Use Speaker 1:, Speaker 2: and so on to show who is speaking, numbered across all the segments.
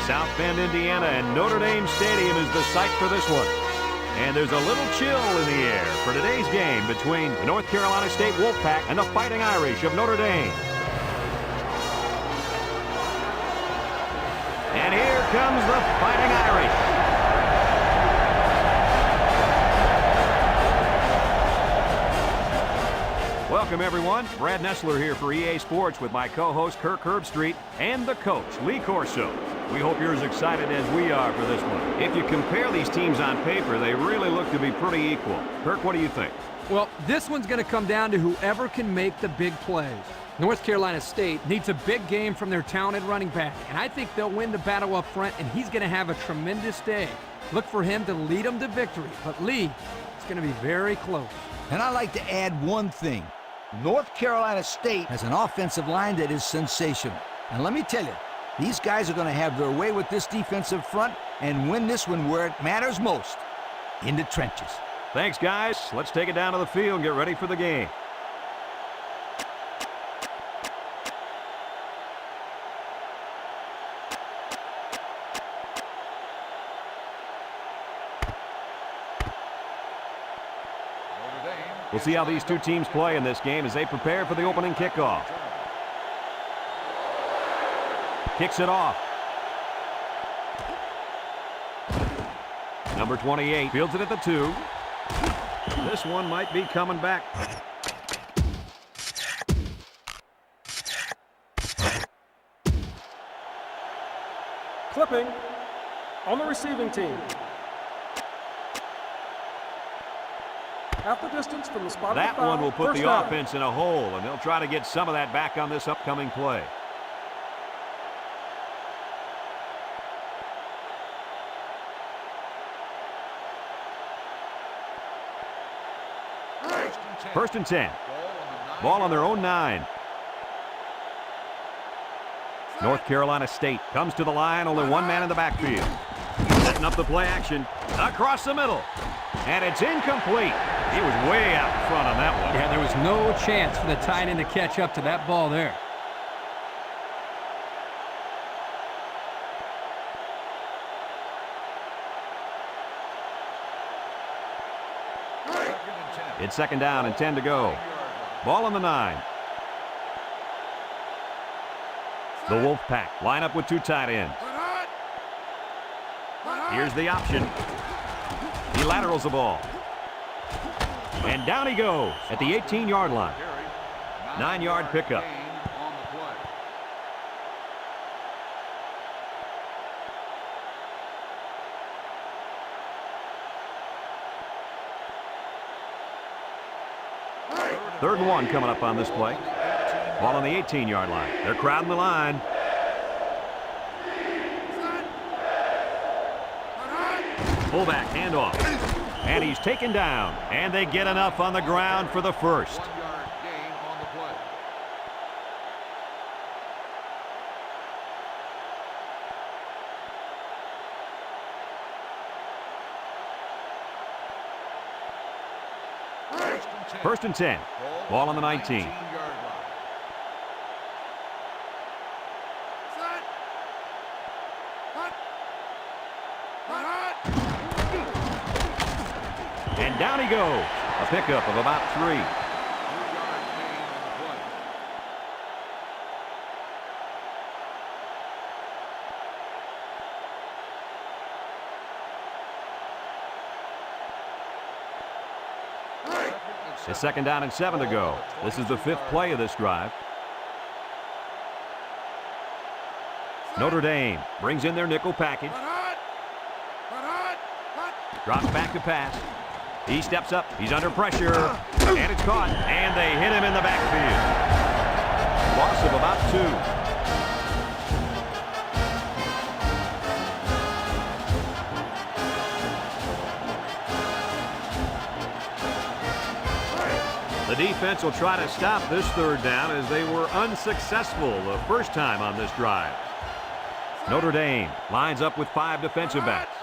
Speaker 1: South Bend, Indiana, and Notre Dame Stadium is the site for this one. And there's a little chill in the air for today's game between the North Carolina State Wolfpack and the Fighting Irish of Notre Dame. And here comes the Fighting Irish. Welcome, everyone. Brad Nessler here for EA Sports with my co-host Kirk Herbstreit and the coach, Lee Corso. We hope you're as excited as we are for this one. If you compare these teams on paper, they really look to be pretty equal. Kirk, what do you think?
Speaker 2: Well, this one's going to come down to whoever can make the big plays. North Carolina State needs a big game from their talented running back, and I think they'll win the battle up front, and he's going to have a tremendous day. Look for him to lead them to victory. But, Lee, it's going to be very close.
Speaker 3: And I'd like to add one thing. North Carolina State has an offensive line that is sensational. And let me tell you, these guys are going to have their way with this defensive front and win this one where it matters most, in the trenches.
Speaker 1: Thanks, guys. Let's take it down to the field and get ready for the game. We'll see how these two teams play in this game as they prepare for the opening kickoff. Kicks it off. Number 28 fields it at the 2. This one might be coming back.
Speaker 4: Clipping on the receiving team. Half the distance from the spot
Speaker 1: that
Speaker 4: of the foul.
Speaker 1: One will put
Speaker 4: First
Speaker 1: the
Speaker 4: down.
Speaker 1: offense in a hole, and they'll try to get some of that back on this upcoming play. First and 10. Ball on their own 9. North Carolina State comes to the line, only one man in the backfield. Setting up the play action across the middle. And it's incomplete. He was way out in front on that one.
Speaker 2: Yeah, there was no chance for the tight end to catch up to that ball there.
Speaker 1: It's second down and 10 to go. Ball on the 9. The Wolfpack line up with two tight ends. Here's the option. He laterals the ball. And down he goes at the 18-yard line. 9-yard pickup. Third and 1 coming up on this play. Ball on the 18-yard line. They're crowding the line. Fullback handoff. And he's taken down. And they get enough on the ground for the first. First and 10. Ball on the 19. And down he goes. A pickup of about 3. It's second down and 7 to go. This is the 5th play of this drive. Notre Dame brings in their nickel package. Drops back to pass. He steps up. He's under pressure. And it's caught. And they hit him in the backfield. Loss of about 2. The defense will try to stop this third down as they were unsuccessful the first time on this drive. Notre Dame lines up with 5 defensive backs.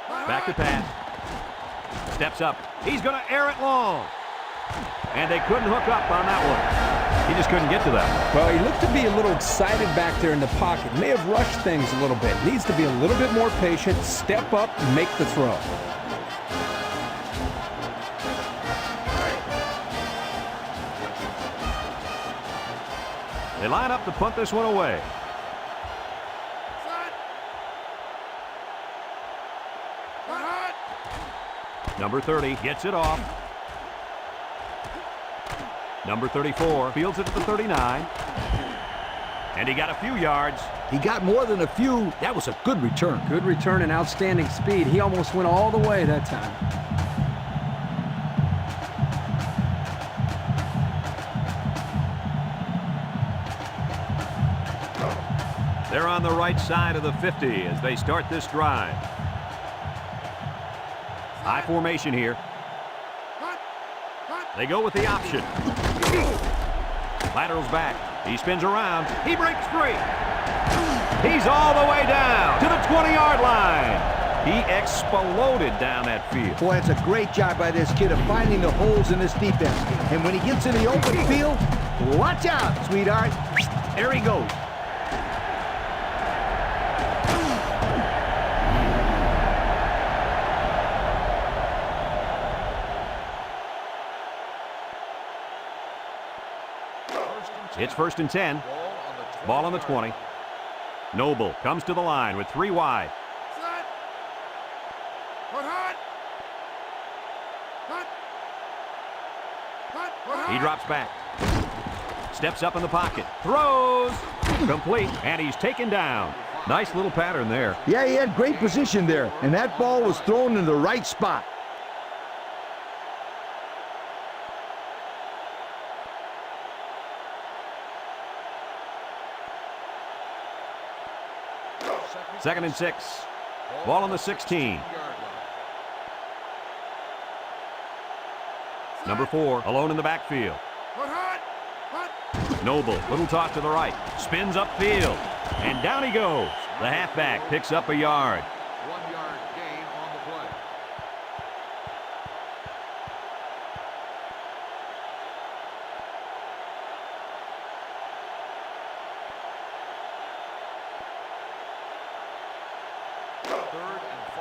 Speaker 1: Back to pass. Steps up. He's going to air it long. And they couldn't hook up on that one. He just couldn't get to that.
Speaker 2: Well, he looked to be a little excited back there in the pocket. May have rushed things a little bit. Needs to be a little bit more patient, step up, make the throw.
Speaker 1: They line up to punt this one away. Number 30 gets it off. Number 34 fields it at the 39. And he got a few yards.
Speaker 3: He got more than a few. That was a good return.
Speaker 2: Good return and outstanding speed. He almost went all the way that time.
Speaker 1: They're on the right side of the 50 as they start this drive. High formation here. They go with the option. Laterals back. He spins around. He breaks free. He's all the way down to the 20-yard line. He exploded down that field.
Speaker 3: Boy, it's a great job by this kid of finding the holes in this defense. And when he gets in the open field, watch out, sweetheart. There he goes.
Speaker 1: It's 1st and 10. Ball on the 20. Noble comes to the line with 3 wide. He drops back. Steps up in the pocket. Throws. Complete. And he's taken down. Nice little pattern there.
Speaker 3: Yeah, he had great position there. And that ball was thrown in the right spot.
Speaker 1: Second and 6. Ball on the 16. Number 4 alone in the backfield. Noble, little toss to the right. Spins upfield. And down he goes. The halfback picks up a yard.
Speaker 5: 1-yard gain on the play.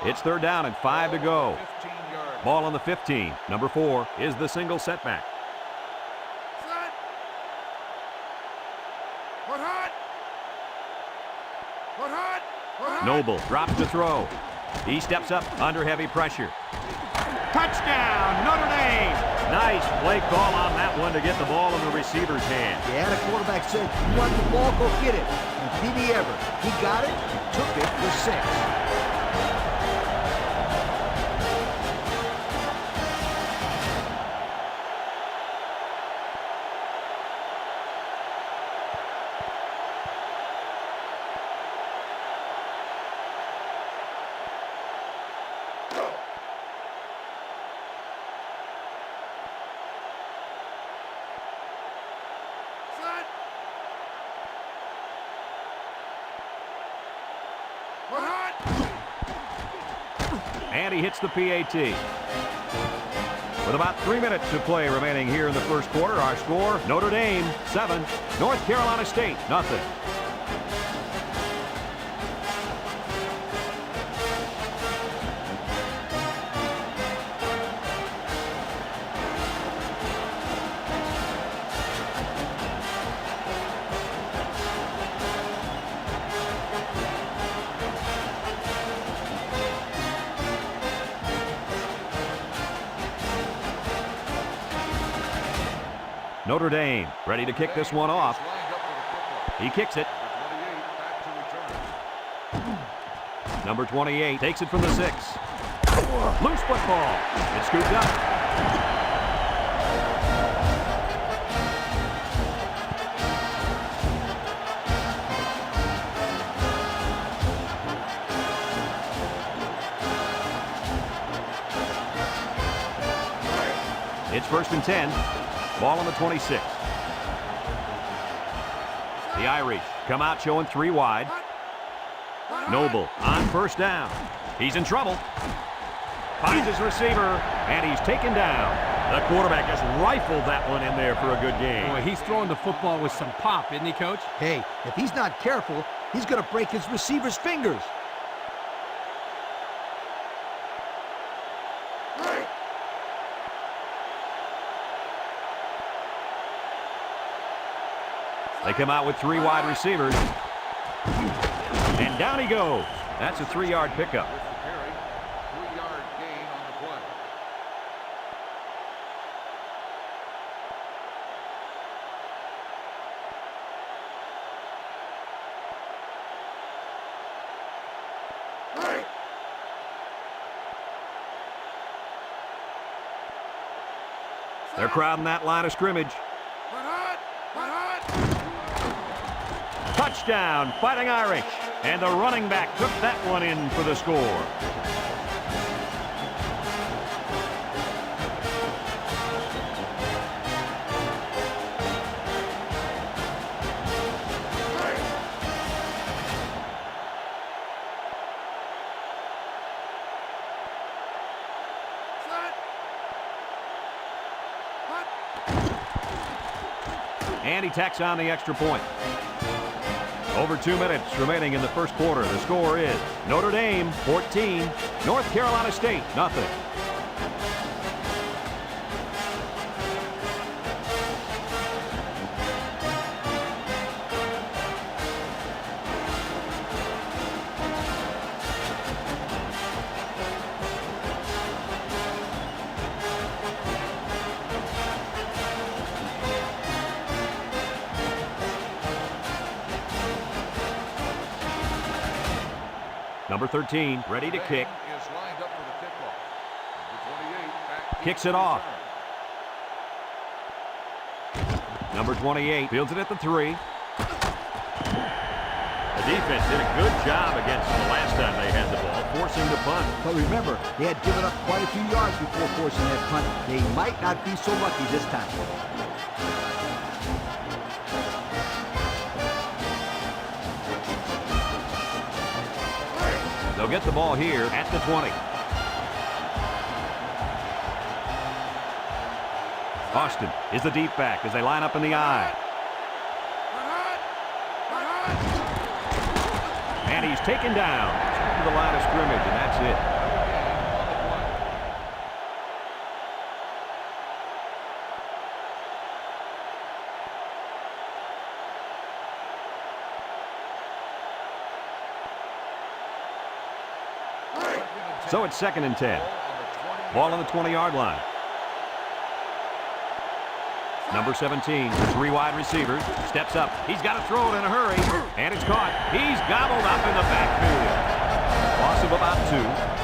Speaker 1: It's 3rd down and 5 to go. Ball on the 15. Number 4 is the single setback. Noble drops to throw. He steps up under heavy pressure. Touchdown, Notre Dame! Nice play call on that one to get the ball in the receiver's hand.
Speaker 3: Yeah, the quarterback said, you want the ball, go get it. And did he ever? He got it, took it for 6.
Speaker 1: And he hits the PAT. With about 3 minutes to play remaining here in the first quarter, our score, Notre Dame 7, North Carolina State nothing. Notre Dame ready to kick this one off. He kicks it. Number 28 takes it from the 6. Loose football. It's scooped up. It's 1st and 10. Ball on the 26. The Irish come out showing 3 wide. Noble on 1st down. He's in trouble. Finds his receiver, and he's taken down. The quarterback just rifled that one in there for a good game.
Speaker 2: Boy, he's throwing the football with some pop, isn't he, Coach?
Speaker 3: Hey, if he's not careful, he's going to break his receiver's fingers.
Speaker 1: They come out with 3 wide receivers. And down he goes. That's a 3-yard pickup.
Speaker 5: With the carry, 3-yard gain on the play.
Speaker 1: They're crowding that line of scrimmage. Touchdown, Fighting Irish. And the running back took that one in for the score. And he tacks on the extra point. Over 2 minutes remaining in the first quarter. The score is Notre Dame 14, North Carolina State nothing. Number 13, ready to kick.
Speaker 5: Is lined up for the kickoff. Number 28 back.
Speaker 1: Kicks it off. Number 28 fields it at the 3. The defense did a good job against the last time they had the ball, forcing the punt.
Speaker 3: But remember, they had given up quite a few yards before forcing that punt. They might not be so lucky this time.
Speaker 1: They'll get the ball here at the 20. Austin is the deep back as they line up in the I. And he's taken down to the line of scrimmage, and that's it. So it's 2nd and 10. Ball on the 20-yard line. Number 17, 3 wide receivers, steps up. He's got to throw it in a hurry, and it's caught. He's gobbled up in the backfield. Loss of about 2.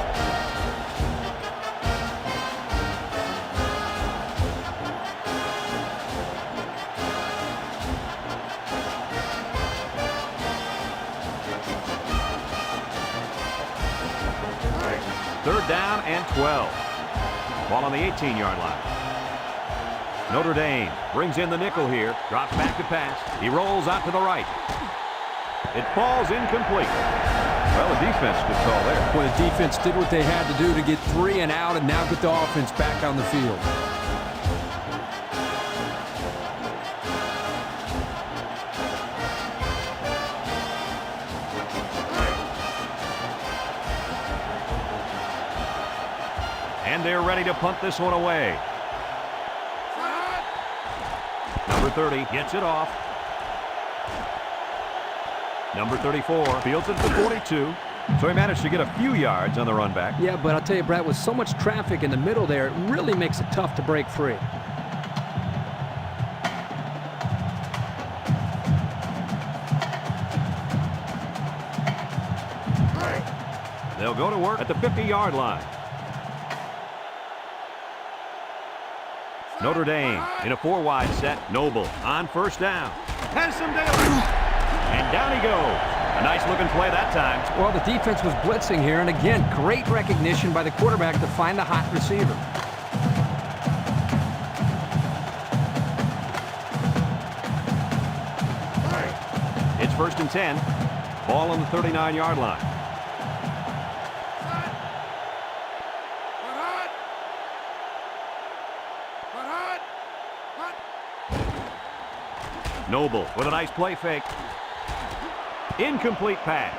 Speaker 1: Third down and 12. Ball on the 18-yard line. Notre Dame brings in the nickel here. Drops back to pass. He rolls out to the right. It falls incomplete. Well, the defense could call there.
Speaker 2: Well, the defense did what they had to do to get 3 and out and now get the offense back on the field.
Speaker 1: And they're ready to punt this one away. Number 30 gets it off. Number 34 fields it to 42. So he managed to get a few yards on the run back.
Speaker 2: Yeah, but I'll tell you, Brad, with so much traffic in the middle there, it really makes it tough to break free.
Speaker 1: They'll go to work at the 50-yard line. Notre Dame in a 4-wide set. Noble on first down. Has some daylight. And down he goes. A nice-looking play that time.
Speaker 2: Well, the defense was blitzing here, and again, great recognition by the quarterback to find the hot receiver.
Speaker 1: It's 1st and 10. Ball on the 39-yard line. Noble with a nice play fake. Incomplete pass.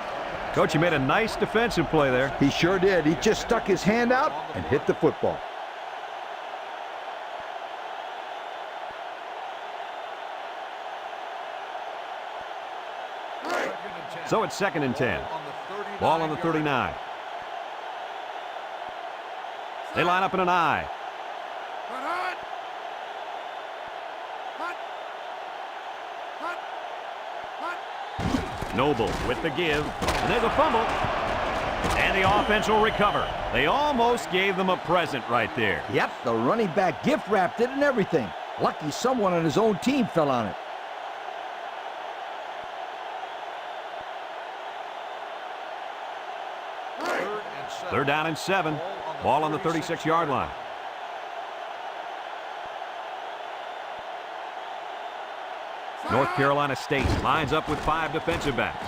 Speaker 1: Coach, you made a nice defensive play there.
Speaker 3: He sure did. He just stuck his hand out and hit the football.
Speaker 1: So it's 2nd and 10. Ball on the 39. They line up in an I. Noble with the give. And there's a fumble. And the offense will recover. They almost gave them a present right there.
Speaker 3: Yep, the running back gift wrapped it and everything. Lucky someone on his own team fell on it.
Speaker 1: They're down and 7. Ball on the 36-yard line. North Carolina State lines up with 5 defensive backs.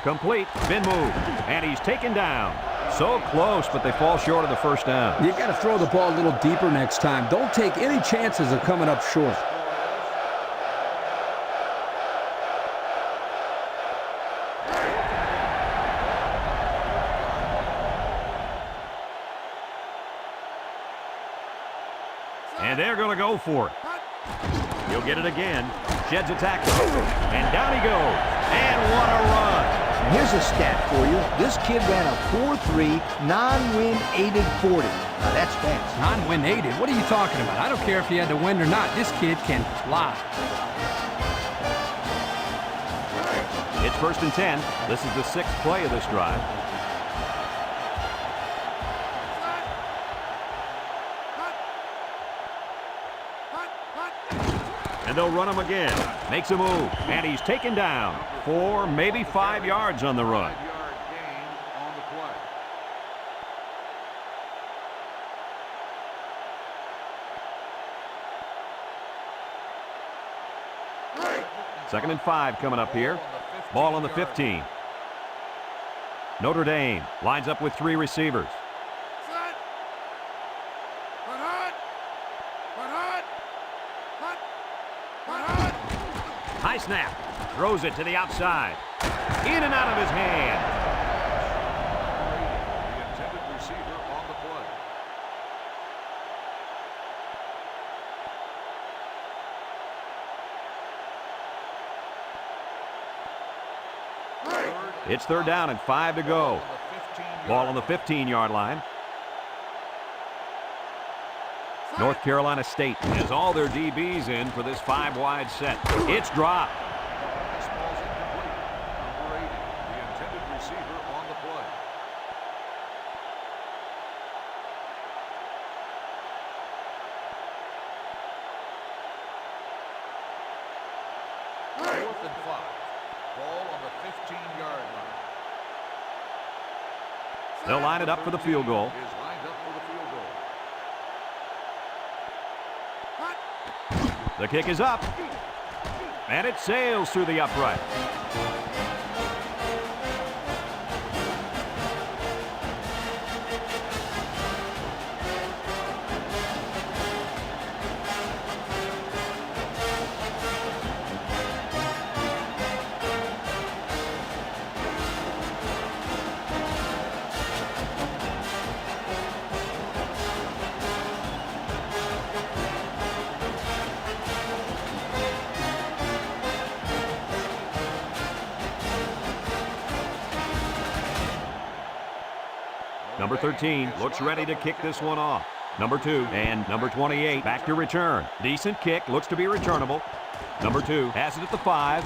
Speaker 1: Complete, been moved, and he's taken down. So close, but they fall short of the first down.
Speaker 2: You got to throw the ball a little deeper next time. Don't take any chances of coming up short.
Speaker 1: And they're going to go for it. He'll get it again. Sheds a tackle. And down he goes. And what a run.
Speaker 3: And here's a stat for you. This kid ran a 4.3, non-win aided 40. Now that's fast.
Speaker 2: Non-win aided? What are you talking about? I don't care if he had to win or not. This kid can fly.
Speaker 1: It's 1st and 10. This is the 6th play of this drive. And they'll run him again. Makes a move. And he's taken down. 4, maybe 5 yards on the run.
Speaker 5: 5-yard gain on the play.
Speaker 1: 2nd and 5 coming up here. Ball on the 15. Notre Dame lines up with 3 receivers. High snap. Throws it to the outside. In and out of his hand.
Speaker 5: The intended receiver on the play.
Speaker 1: It's 3rd down and 5 to go. Ball on the 15-yard line. North Carolina State has all their DBs in for this 5-wide set. It's dropped.
Speaker 5: This ball's incomplete. Number 80, the intended receiver on the play. 4th and 5. Ball on the 15-yard line.
Speaker 1: They'll line it up for the field goal.
Speaker 5: Is lined up for the field goal.
Speaker 1: The kick is up. And it sails through the upright. Number 13 looks ready to kick this one off. Number 2 and number 28 back to return. Decent kick, looks to be returnable. Number 2 has it at the 5.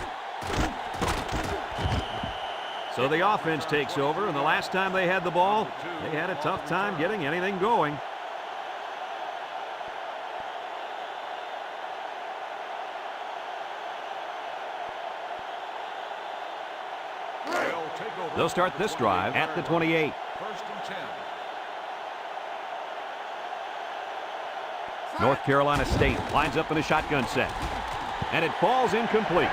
Speaker 1: So the offense takes over, and the last time they had the ball, they had a tough time getting anything going. They'll start this drive at the 28.
Speaker 5: 1st and 10.
Speaker 1: North Carolina State lines up in a shotgun set. And it falls incomplete.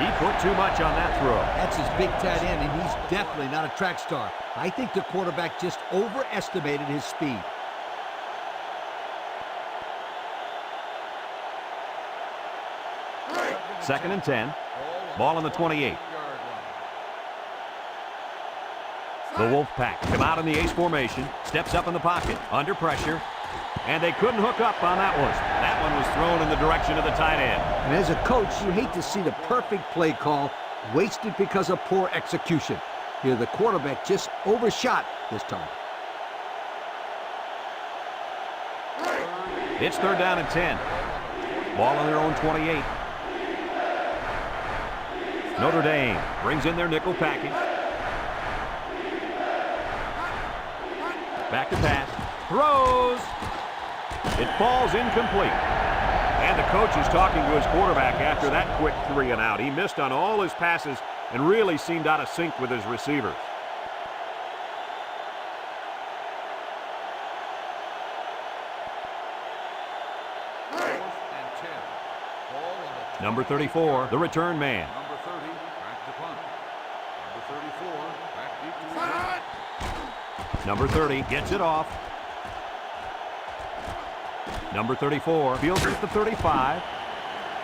Speaker 1: He put too much on that throw.
Speaker 3: That's his big tight end, and he's definitely not a track star. I think the quarterback just overestimated his speed.
Speaker 1: 2nd and 10. Ball on the 28. The Wolfpack come out in the ace formation. Steps up in the pocket. Under pressure. And they couldn't hook up on that one. That one was thrown in the direction of the tight end.
Speaker 3: And as a coach, you hate to see the perfect play call wasted because of poor execution. Here, the quarterback just overshot this target.
Speaker 1: It's 3rd down and 10. Ball on their own 28. Notre Dame brings in their nickel package. Back to pass. Throws. It falls incomplete. And the coach is talking to his quarterback after that quick 3 and out. He missed on all his passes and really seemed out of sync with his receivers. Number 34, the return man.
Speaker 5: Number 30, back to punt. Number 34, back deep to return.
Speaker 1: Number 30 gets it off. Number 34 fields at the 35.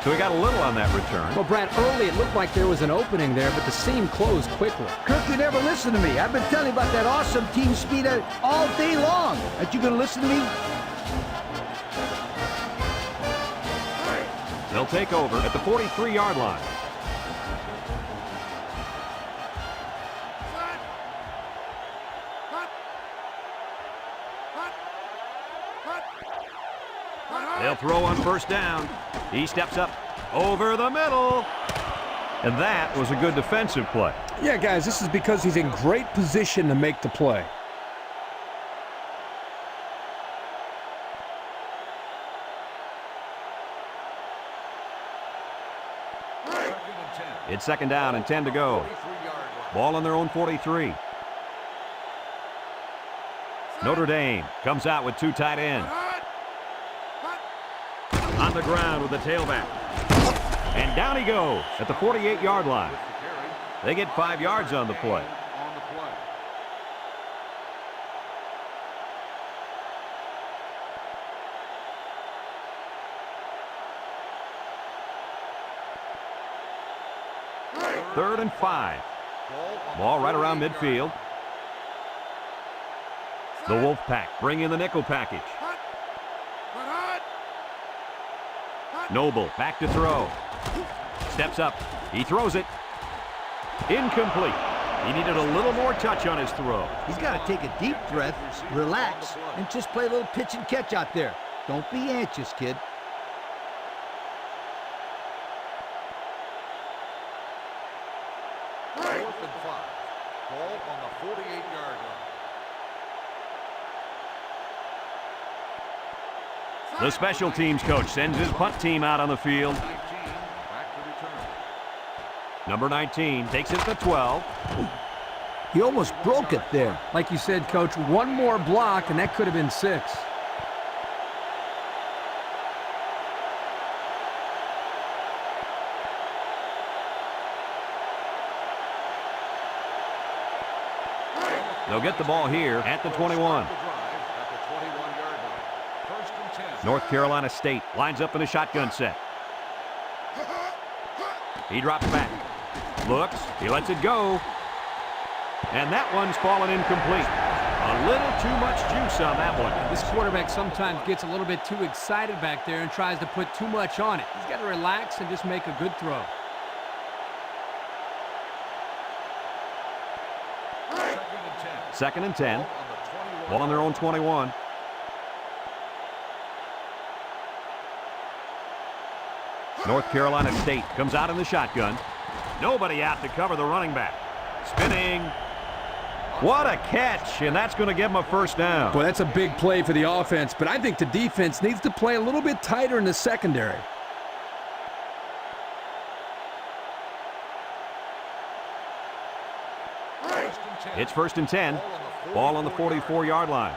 Speaker 1: So he got a little on that return.
Speaker 2: Well, Brad, early it looked like there was an opening there, but the seam closed quickly.
Speaker 3: Kirk, you never listen to me. I've been telling you about that awesome team speed all day long. Aren't you going to listen to me?
Speaker 1: They'll take over at the 43-yard line. They'll throw on 1st down. He steps up over the middle. And that was a good defensive play.
Speaker 2: Yeah, guys, this is because he's in great position to make the play.
Speaker 1: It's 2nd down and 10 to go. Ball on their own 43. Notre Dame comes out with 2 tight ends. On the ground with the tailback. And down he goes at the 48-yard line. They get 5 yards on the play. Third and 5. Ball right around midfield. The Wolfpack bring in the nickel package. Noble back to throw. Steps up. He throws it. Incomplete. He needed a little more touch on his throw.
Speaker 3: He's got to take a deep breath, relax, and just play a little pitch and catch out there. Don't be anxious, kid.
Speaker 1: The special teams coach sends his punt team out on the field. Number 19 takes it to 12.
Speaker 3: He almost broke it there.
Speaker 2: Like you said, Coach, one more block, and that could have been 6.
Speaker 1: They'll get the ball here at the 21. North Carolina State lines up in a shotgun set. He drops back. Looks. He lets it go. And that one's fallen incomplete. A little too much juice on that one.
Speaker 2: This quarterback sometimes gets a little bit too excited back there and tries to put too much on it. He's got to relax and just make a good throw.
Speaker 1: Second and 10. Ball on their own 21. North Carolina State comes out in the shotgun. Nobody out to cover the running back. Spinning. What a catch, and that's going to give them a 1st down.
Speaker 2: Well, that's a big play for the offense, but I think the defense needs to play a little bit tighter in the secondary.
Speaker 1: It's 1st and 10. Ball on the 44-yard line.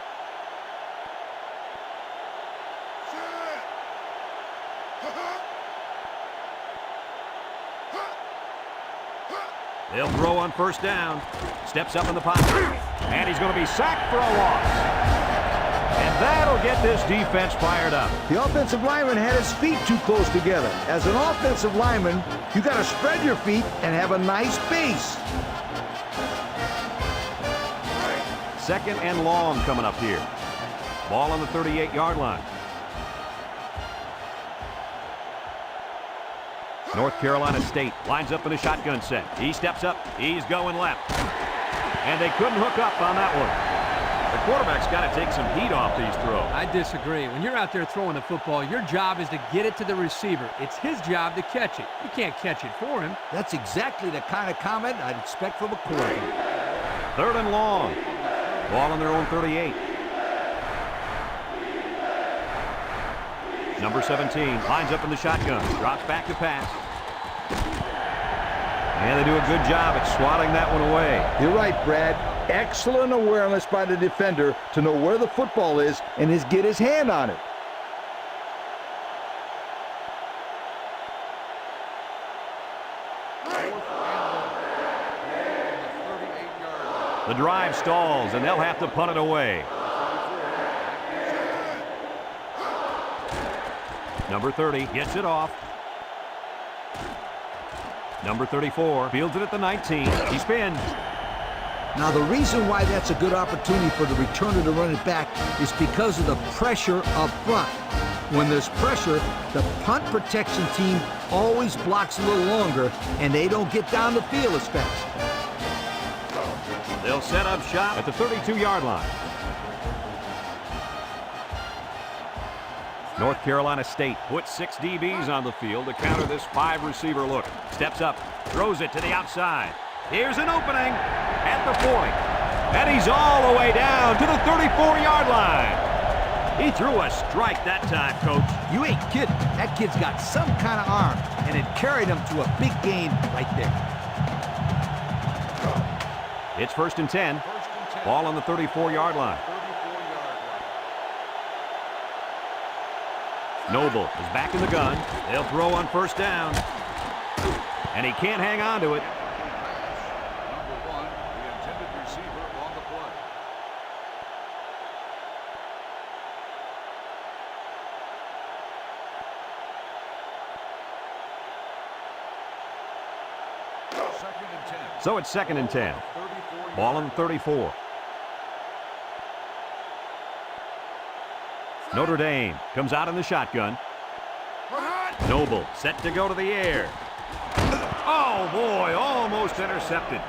Speaker 1: They'll throw on 1st down. Steps up in the pocket. And he's going to be sacked for a loss. And That'll get this defense fired up.
Speaker 3: The offensive lineman had his feet too close together. As an offensive lineman, you got to spread your feet and have a nice base.
Speaker 1: Second and long coming up here. Ball on the 38-yard line. North Carolina State lines up in a shotgun set. He steps up. He's going left. And they couldn't hook up on that one. The quarterback's got to take some heat off these throws.
Speaker 2: I disagree. When you're out there throwing the football, your job is to get it to the receiver. It's his job to catch it. You can't catch it for him.
Speaker 3: That's exactly the kind of comment I'd expect from a quarterback.
Speaker 1: Third and long. Ball on their own 38. Number 17 lines up in the shotgun. Drops back to pass. And they do a good job at swatting that one away.
Speaker 3: You're right, Brad. Excellent awareness by the defender to know where the football is and get his hand on it.
Speaker 1: The drive stalls, and they'll have to punt it away. Number 30 gets it off. Number 34 fields it at the 19. He spins.
Speaker 3: Now, the reason why that's a good opportunity for the returner to run it back is because of the pressure up front. When there's pressure, the punt protection team always blocks a little longer, and they don't get down the field as fast.
Speaker 1: They'll set up shop at the 32-yard line. North Carolina State puts 6 DBs on the field to counter this 5-receiver look. Steps up, throws it to the outside. Here's an opening at the 40. And he's all the way down to the 34-yard line. He threw a strike that time, Coach.
Speaker 3: You ain't kidding. That kid's got some kind of arm, and it carried him to a big gain right there.
Speaker 1: It's first and 10. Ball on the 34-yard line. Noble is back in the gun. They'll throw on first down. And he can't hang on to it.
Speaker 5: Number 1, the intended receiver on the play. Second and 10.
Speaker 1: So it's second and 10. Ball on the 34. Notre Dame comes out in the shotgun. Noble set to go to the air. Oh, boy, almost intercepted.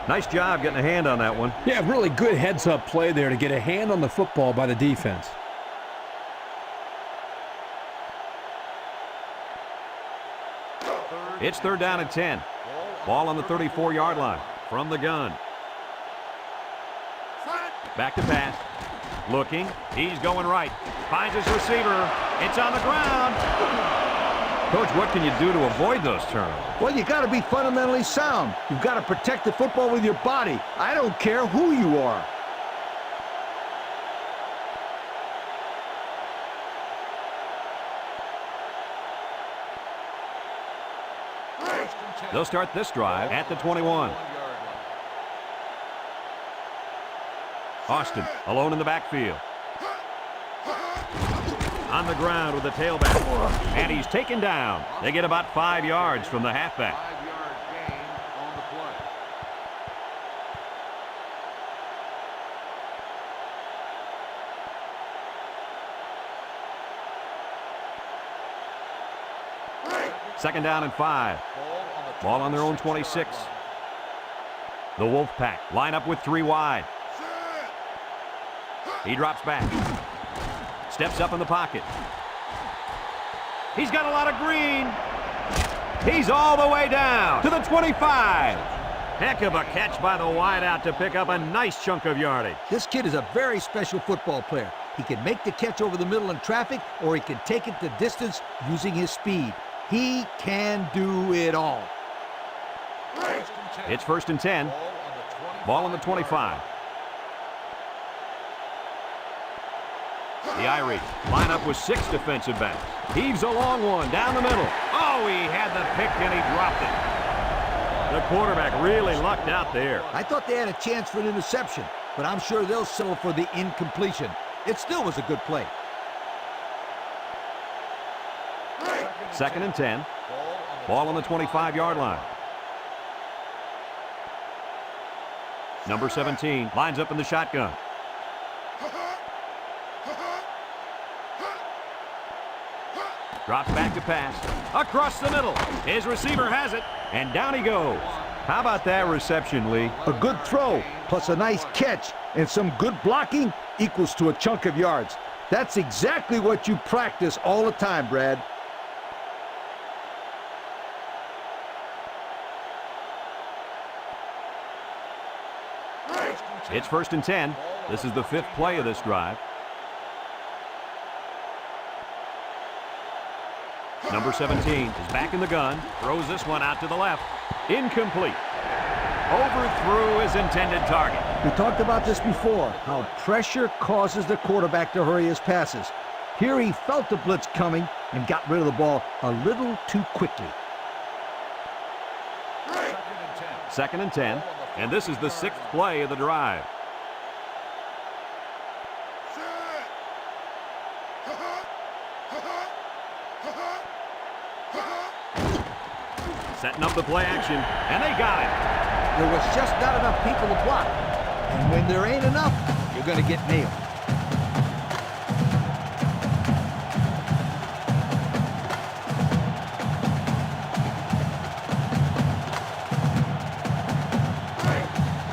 Speaker 1: Nice job getting a hand on that one.
Speaker 6: Yeah, really good heads-up play there to get a hand on the football by the defense.
Speaker 1: It's third down and 10. Ball on the 34-yard line from the gun. Back to pass. Looking. He's going right. Finds his receiver. It's on the ground. Coach, what can you do to avoid those turnovers?
Speaker 3: Well, you got to be fundamentally sound. You've got to protect the football with your body. I don't care who you are.
Speaker 1: They'll start this drive at the 21. Austin alone in the backfield. On the ground with the tailback. And he's taken down. They get about 5 yards from the halfback.
Speaker 5: 5-yard gain on the play.
Speaker 1: Second down and 5. Ball on their own 26. The Wolfpack line up with 3 wide. He drops back. Steps up in the pocket. He's got a lot of green. He's all the way down to the 25. Heck of a catch by the wideout to pick up a nice chunk of yardage.
Speaker 3: This kid is a very special football player. He can make the catch over the middle in traffic, or he can take it the distance using his speed. He can do it all.
Speaker 1: It's first and 10. Ball on the 25. The Irish line up with 6 defensive backs. Heaves a long one down the middle. Oh, he had the pick and he dropped it. The quarterback really lucked out there.
Speaker 3: I thought they had a chance for an interception, but I'm sure they'll settle for the incompletion. It still was a good play.
Speaker 1: 2nd and 10. Ball on the 25-yard line. Number 17 lines up in the shotgun. Drops back to pass. Across the middle. His receiver has it, and down he goes. How about that reception, Lee?
Speaker 3: A good throw, plus a nice catch, and some good blocking equals to a chunk of yards. That's exactly what you practice all the time, Brad.
Speaker 1: It's 1st and 10. This is the 5th play of this drive. Number 17 is back in the gun. Throws this one out to the left. Incomplete. Overthrew his intended target.
Speaker 3: We talked about this before, how pressure causes the quarterback to hurry his passes. Here he felt the blitz coming and got rid of the ball a little too quickly.
Speaker 1: 2nd and 10. And this is the 6th play of the drive. Setting up the play action, and they got it.
Speaker 3: There was just not enough people to block. And when there ain't enough, you're going to get nailed.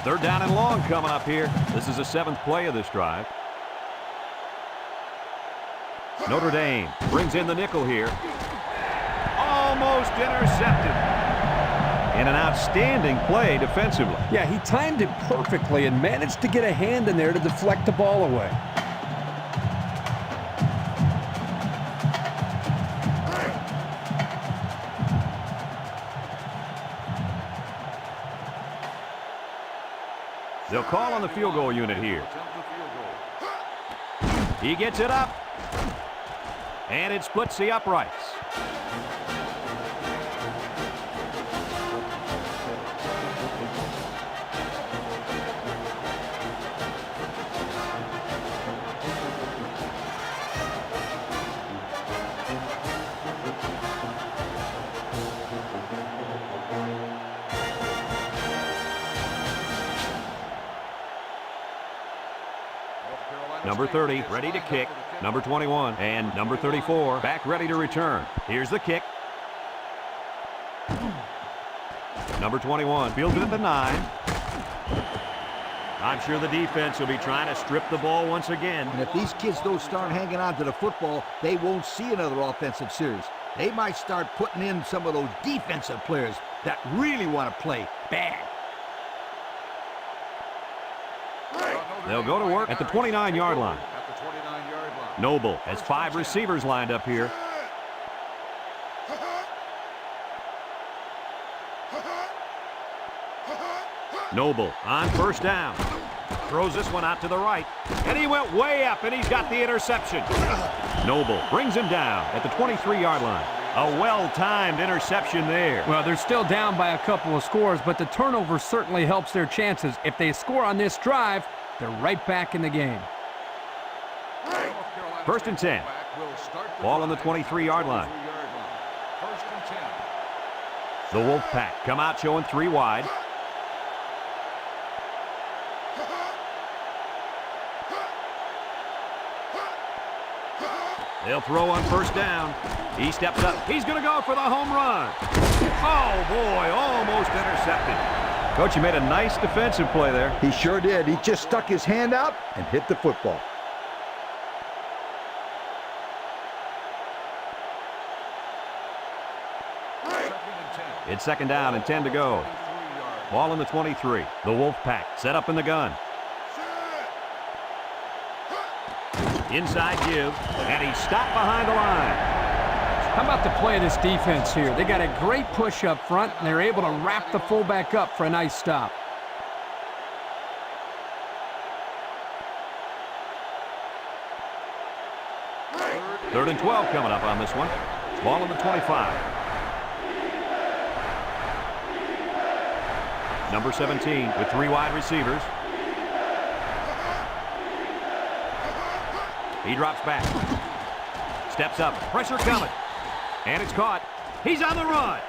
Speaker 1: Third down and long coming up here. This is the 7th play of this drive. Notre Dame brings in the nickel here. Almost intercepted. And an outstanding play defensively.
Speaker 6: Yeah, he timed it perfectly and managed to get a hand in there to deflect the ball away.
Speaker 1: They'll call on the field goal unit here. He gets it up. And it splits the uprights. Number 30 ready to kick. Number 21 and number 34 back ready to return. Here's the kick. Number 21 fields it at the 9. I'm sure the defense will be trying to strip the ball once again.
Speaker 3: And if these kids don't start hanging on to the football, they won't see another offensive series. They might start putting in some of those defensive players that really want to play bad.
Speaker 1: They'll go to work at the 29-yard line. Noble has 5 receivers lined up here. Noble on first down. Throws this one out to the right. And he went way up, and he's got the interception. Noble brings him down at the 23-yard line. A well-timed interception there.
Speaker 2: Well, they're still down by a couple of scores, but the turnover certainly helps their chances. If they score on this drive, they're right back in the game.
Speaker 1: 1st and 10. Ball on the 23-yard line. The Wolfpack come out showing 3 wide. They'll throw on first down. He steps up. He's going to go for the home run. Oh, boy, almost intercepted. Coach, you made a nice defensive play there.
Speaker 3: He sure did. He just stuck his hand out and hit the football.
Speaker 1: It's 2nd down and 10 to go. Ball in the 23. The Wolfpack set up in the gun. Inside give, and he's stopped behind the line.
Speaker 2: How about the play of this defense here? They got a great push up front, and they're able to wrap the fullback up for a nice stop.
Speaker 1: Third and 12 coming up on this one. Ball in the 25. Number 17 with 3 wide receivers. He drops back. Steps up. Pressure coming. And it's caught. He's on the run.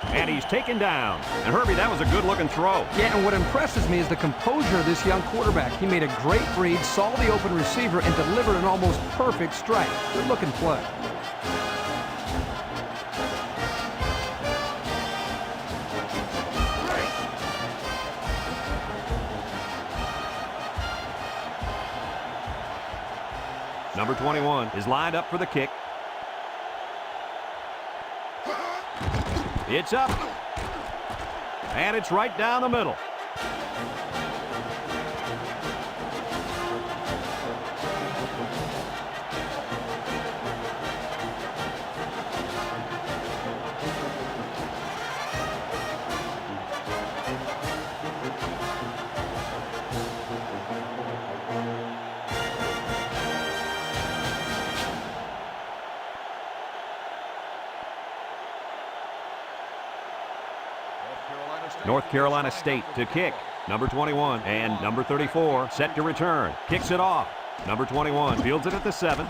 Speaker 1: And he's taken down. And Herbie, that was a good-looking throw.
Speaker 2: Yeah, and what impresses me is the composure of this young quarterback. He made a great read, saw the open receiver, and delivered an almost perfect strike. Good-looking play.
Speaker 1: Number 21 is lined up for the kick. It's up. And it's right down the middle. North Carolina State to kick. Number 21 and number 34 set to return. Kicks it off. Number 21 fields it at the 7.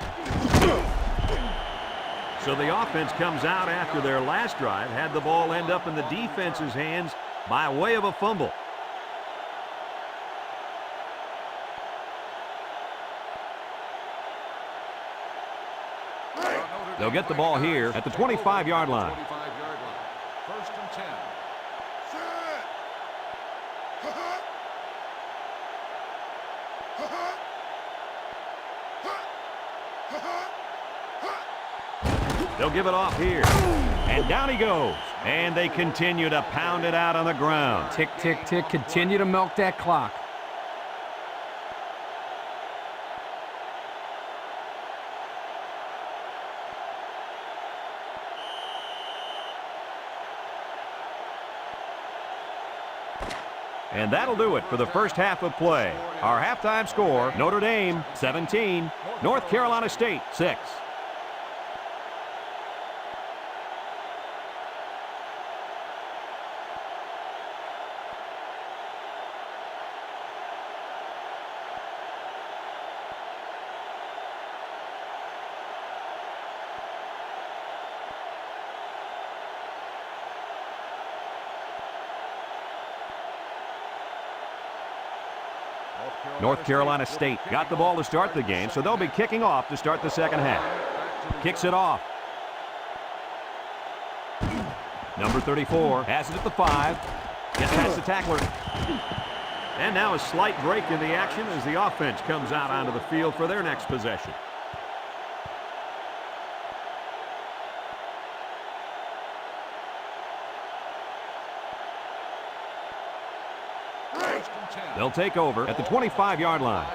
Speaker 1: So the offense comes out after their last drive, had the ball end up in the defense's hands by way of a fumble. They'll get the ball here at the 25-yard line.
Speaker 5: 25-yard line. First and 10.
Speaker 1: They'll give it off here. And down he goes. And they continue to pound it out on the ground.
Speaker 2: Tick, tick, tick. Continue to milk that clock.
Speaker 1: And that'll do it for the first half of play. Our halftime score, Notre Dame 17, North Carolina State 6. North Carolina State got the ball to start the game, so they'll be kicking off to start the second half. Kicks it off. Number 34 has it at the 5. Gets past the tackler. And now a slight break in the action as the offense comes out onto the field for their next possession. They'll take over at the 25-yard line.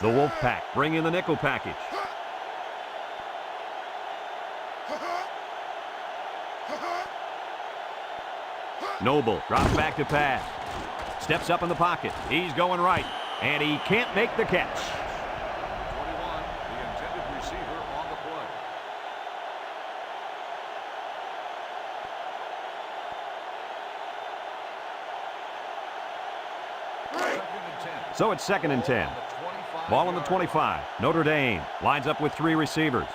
Speaker 1: The Wolfpack bring in the nickel package. Noble drops back to pass. Steps up in the pocket. He's going right. And he can't make the catch.
Speaker 5: 21, the intended receiver on the play.
Speaker 1: So it's 2nd and 10. Ball on the 25. Notre Dame lines up with 3 receivers.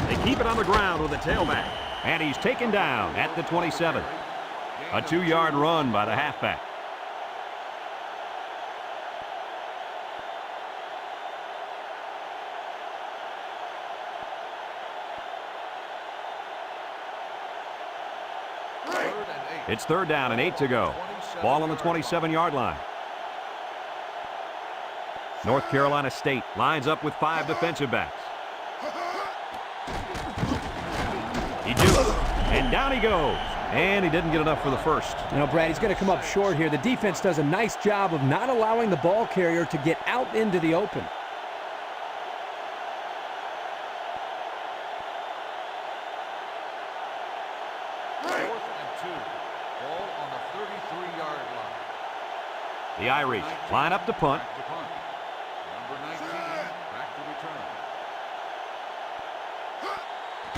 Speaker 1: They keep it on the ground with a tailback. And he's taken down at the 27. A 2-yard run by the halfback. It's 3rd down and 8 to go. Ball on the 27-yard line. North Carolina State lines up with 5 defensive backs. He do it. And down he goes. And he didn't get enough for the first.
Speaker 6: You know, Brad, he's going to come up short here. The defense does a nice job of not allowing the ball carrier to get out into the open.
Speaker 1: The Irish line up to punt.
Speaker 5: Number 19, back to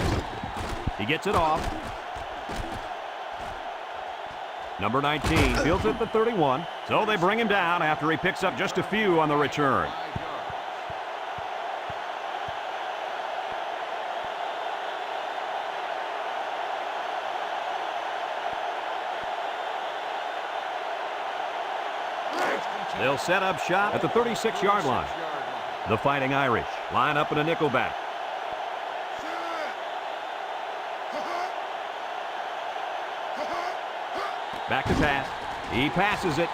Speaker 5: return.
Speaker 1: He gets it off. Number 19 fields at the 31. So they bring him down after he picks up just a few on the return. They'll set up shop at the 36-yard line. The Fighting Irish line up in a nickel back. Back to pass. He passes it.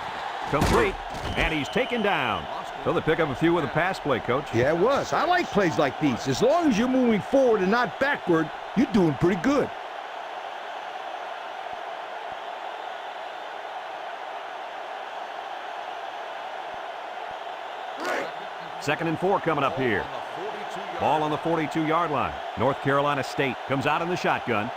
Speaker 1: Complete. And he's taken down. So they pick up a few with a pass play, Coach.
Speaker 3: Yeah, it was. I like plays like these. As long as you're moving forward and not backward, you're doing pretty good.
Speaker 1: Second and 4 coming up here. Ball on the 42-yard line. North Carolina State comes out in the shotgun.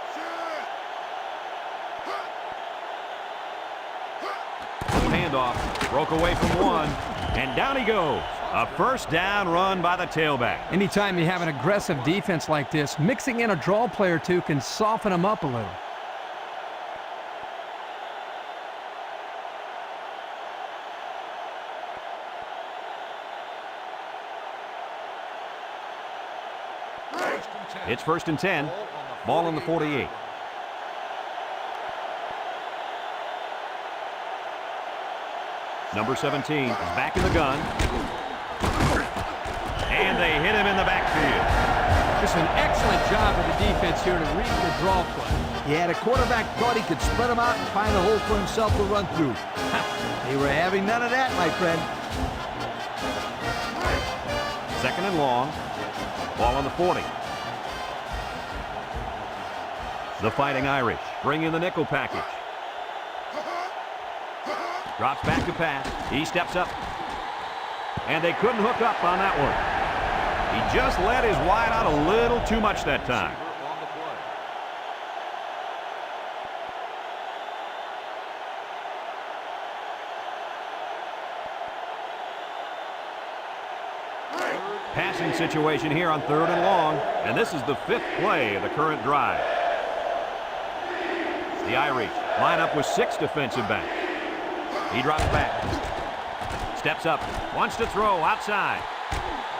Speaker 1: Handoff, broke away from one, and down he goes. A first down run by the tailback.
Speaker 2: Anytime you have an aggressive defense like this, mixing in a draw play or two can soften them up a little.
Speaker 1: It's first and 10. Ball on the 48. Number 17 is back in the gun. And they hit him in the backfield.
Speaker 2: Just an excellent job of the defense here to read the draw play.
Speaker 3: Yeah, the quarterback thought he could spread them out and find a hole for himself to run through. They were having none of that, my friend.
Speaker 1: Second and long. Ball on the 40. The Fighting Irish bring in the nickel package. Drops back to pass. He steps up. And they couldn't hook up on that one. He just let his wide out a little too much that time. Passing situation here on third and long. And this is the 5th play of the current drive. The Irish line up with 6 defensive backs. He drops back. Steps up. Wants to throw outside.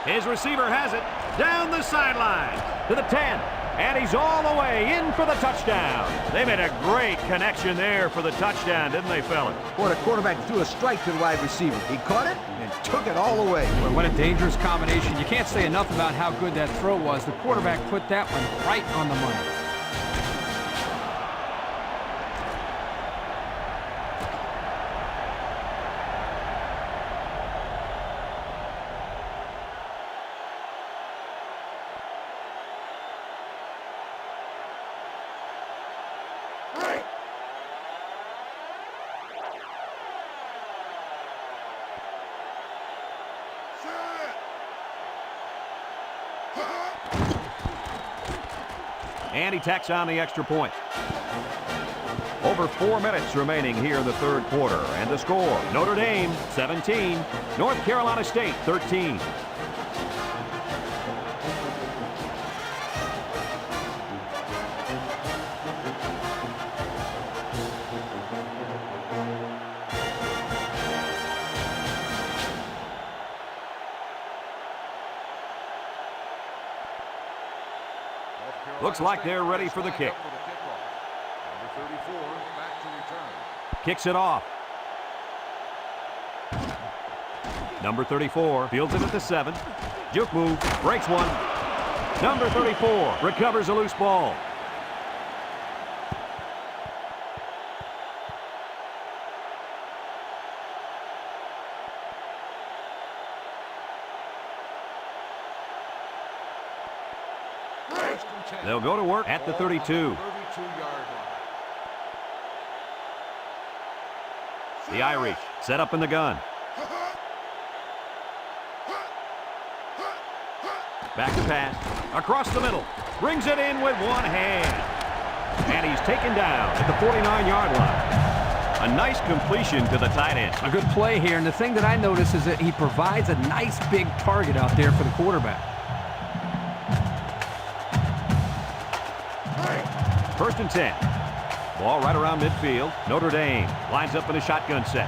Speaker 1: His receiver has it. Down the sideline. To the 10. And he's all the way in for the touchdown. They made a great connection there for the touchdown, didn't they, fellas?
Speaker 3: Boy, the quarterback threw a strike to the wide receiver. He caught it and took it all the way.
Speaker 2: Boy, what a dangerous combination. You can't say enough about how good that throw was. The quarterback put that one right on the money.
Speaker 1: And he tacks on the extra point. Over 4 minutes remaining here in the third quarter. And the score, Notre Dame 17, North Carolina State 13. Looks like they're ready for the kick.
Speaker 5: Number 34, back to return.
Speaker 1: Kicks it off. Number 34 fields it at the 7. Juke move, breaks one. Number 34 recovers a loose ball. They'll go to work at the 32.
Speaker 5: 32-yard line.
Speaker 1: The Irish set up in the gun. Back to pass. Across the middle. Brings it in with one hand. And he's taken down at the 49-yard line. A nice completion to the tight end.
Speaker 2: A good play here, and the thing that I notice is that he provides a nice big target out there for the quarterback.
Speaker 1: First and 10. Ball right around midfield. Notre Dame lines up in a shotgun set.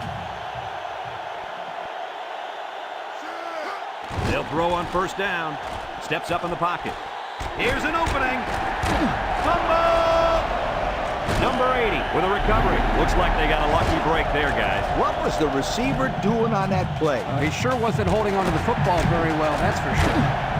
Speaker 1: They'll throw on first down. Steps up in the pocket. Here's an opening. Fumble! Number 80 with a recovery. Looks like they got a lucky break there, guys.
Speaker 3: What was the receiver doing on that play?
Speaker 2: He sure wasn't holding onto the football very well, that's for sure.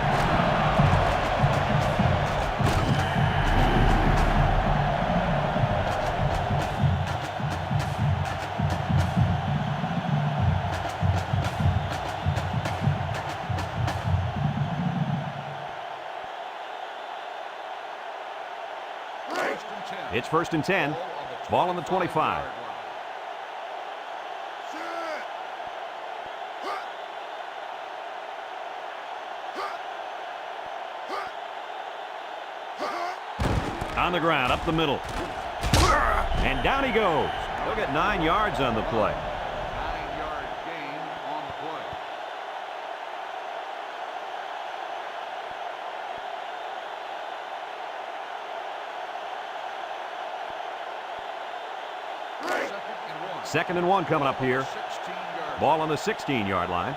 Speaker 1: It's 1st and 10. Ball on the 25. On the ground, up the middle. And down he goes. They'll get 9 yards on the play.
Speaker 5: 9-yard gain on the play.
Speaker 1: Second and 1 coming up here.
Speaker 5: 16-yard.
Speaker 1: Ball on the 16-yard line.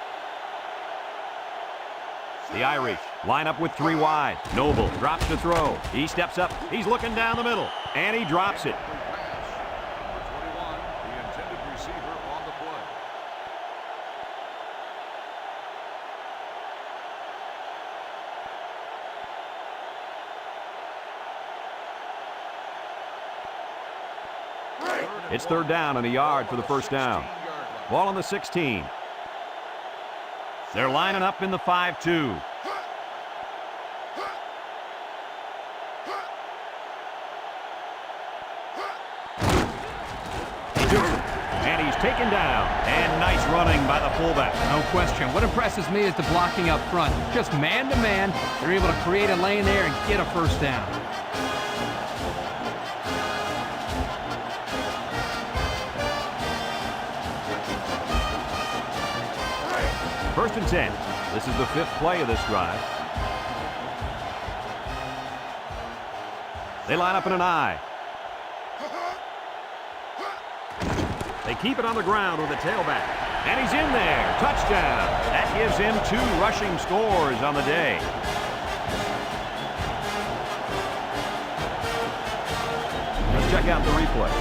Speaker 1: The Irish line up with 3 wide. Noble drops to throw. He steps up. He's looking down the middle. And he drops it.
Speaker 5: Number 21, the intended receiver on the play.
Speaker 1: It's 3rd down and a yard for the first down. Ball on the 16. They're lining up in the 5-2. And he's taken down. And nice running by the fullback.
Speaker 2: No question. What impresses me is the blocking up front. Just man-to-man, they're able to create a lane there and get a first down.
Speaker 1: First and 10. This is the 5th play of this drive. They line up in an I. They keep it on the ground with the tailback. And he's in there. Touchdown. That gives him 2 rushing scores on the day. Let's check out the replay.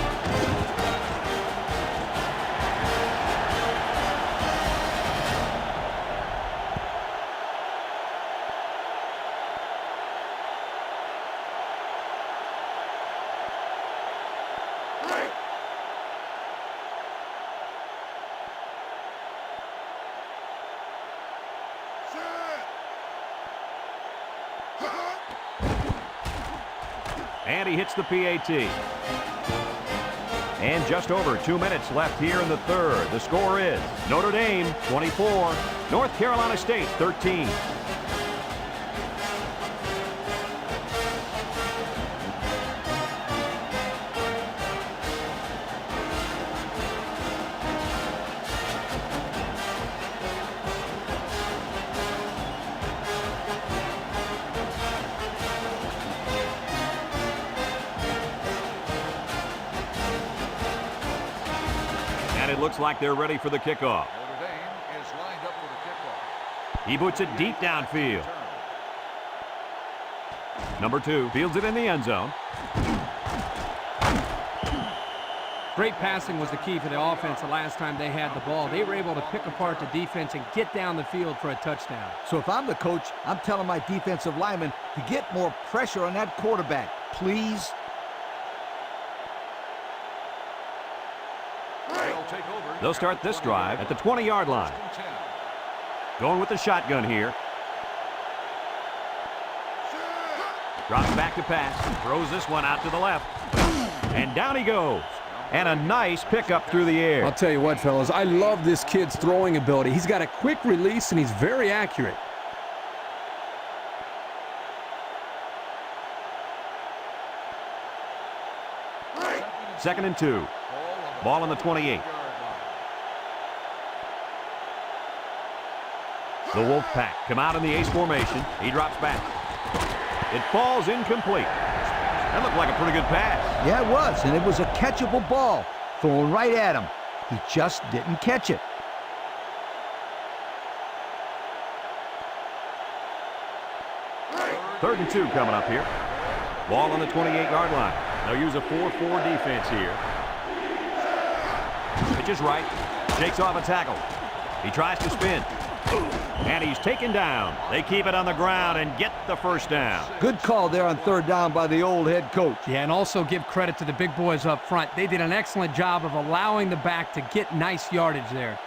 Speaker 1: And he hits the PAT. And just over 2 minutes left here in the 3rd. The score is Notre Dame 24, North Carolina State 13. It looks like they're ready for the kickoff.
Speaker 5: Notre Dame is lined up for the kickoff.
Speaker 1: He boots it deep downfield. Number 2 fields it in the end zone.
Speaker 2: Great passing was the key for the offense the last time they had the ball. They were able to pick apart the defense and get down the field for a touchdown.
Speaker 3: So if I'm the coach, I'm telling my defensive linemen to get more pressure on that quarterback, please.
Speaker 1: They'll start this drive at the 20-yard line. Going with the shotgun here. Drops back to pass. Throws this one out to the left. And down he goes. And a nice pickup through the air.
Speaker 6: I'll tell you what, fellas, I love this kid's throwing ability. He's got a quick release, and he's very accurate.
Speaker 1: Second and 2. Ball on the 28. The Wolfpack come out in the ace formation. He drops back. It falls incomplete. That looked like a pretty good pass.
Speaker 3: Yeah, it was, and it was a catchable ball thrown right at him. He just didn't catch it.
Speaker 1: Third and 2 coming up here. Ball on the 28-yard line. They'll use a 4-4 defense here. Pitch is right. Shakes off a tackle. He tries to spin. And he's taken down. They keep it on the ground and get the first down.
Speaker 3: Good call there on third down by the old head coach.
Speaker 2: Yeah, and also give credit to the big boys up front. They did an excellent job of allowing the back to get nice yardage there.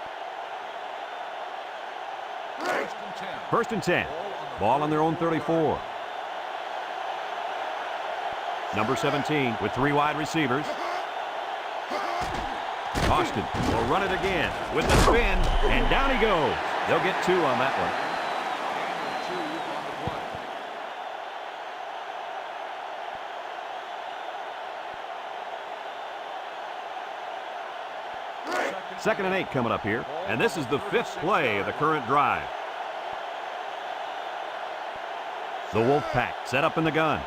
Speaker 1: First and 10. Ball on their own 34. Number 17 with 3 wide receivers. Austin will run it again with the spin, and down he goes. They'll get 2 on that one. Second and 8 coming up here, and this is the 5th play of the current drive. The Wolfpack set up in the gun.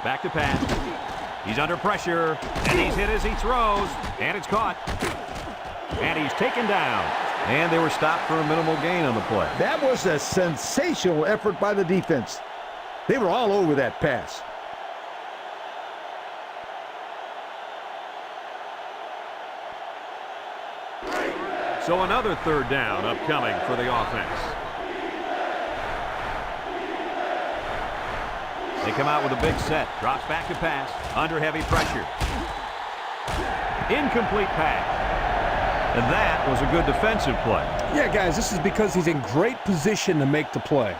Speaker 1: Back to pass. He's under pressure, and he's hit as he throws, and it's caught. And he's taken down. And they were stopped for a minimal gain on the play.
Speaker 3: That was a sensational effort by the defense. They were all over that pass.
Speaker 1: So another third down upcoming for the offense. They come out with a big set. Drops back to pass. Under heavy pressure. Incomplete pass. And that was a good defensive play.
Speaker 6: Yeah, guys, this is because he's in great position to make the play.